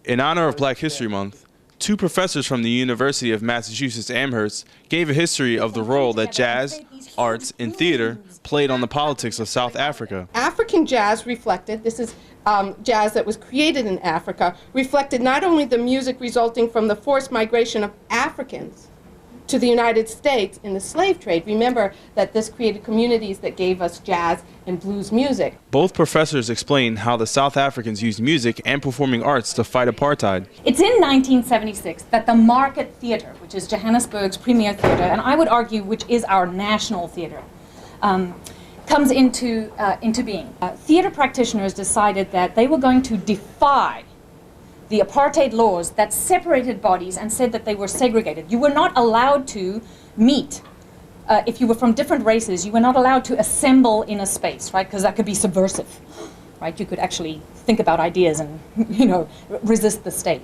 In honor of Black History Month, two professors from the University of Massachusetts Amherst gave a history of the role that jazz, arts, and theater played on the politics of South Africa. African jazz reflected, this is jazz that was created in Africa, reflected not only the music resulting from the forced migration of Africans to the United States in the slave trade. Remember that this created communities that gave us jazz and blues music. Both professors explained how the South Africans used music and performing arts to fight apartheid. It's in 1976 that the Market Theatre, which is Johannesburg's premier theatre, and I would argue which is our national theatre, comes into being. Theatre practitioners decided that they were going to defy the apartheid laws that separated bodies and said that they were segregated. You were not allowed to meet. If you were from different races, you were not allowed to assemble in a space, right? Because that could be subversive, right? You could actually think about ideas and, resist the state.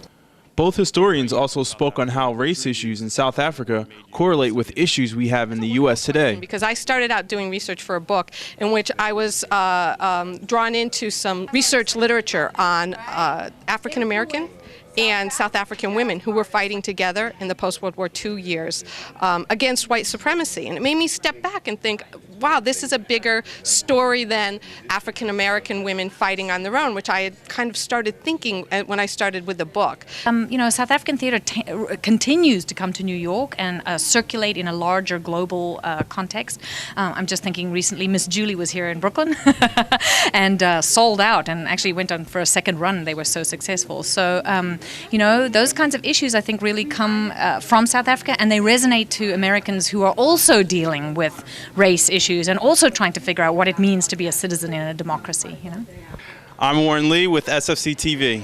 Both historians also spoke on how race issues in South Africa correlate with issues we have in the U.S. today. Because I started out doing research for a book in which I was drawn into some research literature on African American and South African women who were fighting together in the post-World War II years against white supremacy. And it made me step back and think, wow, this is a bigger story than African American women fighting on their own, which I had kind of started thinking when I started with the book. South African theater continues to come to New York and circulate in a larger global context. I'm just thinking recently Miss Julie was here in Brooklyn and sold out and actually went on for a second run. They were so successful. So, those kinds of issues I think really come from South Africa, and they resonate to Americans who are also dealing with race issues and also trying to figure out what it means to be a citizen in a democracy. I'm Warren Lee with SFCTV.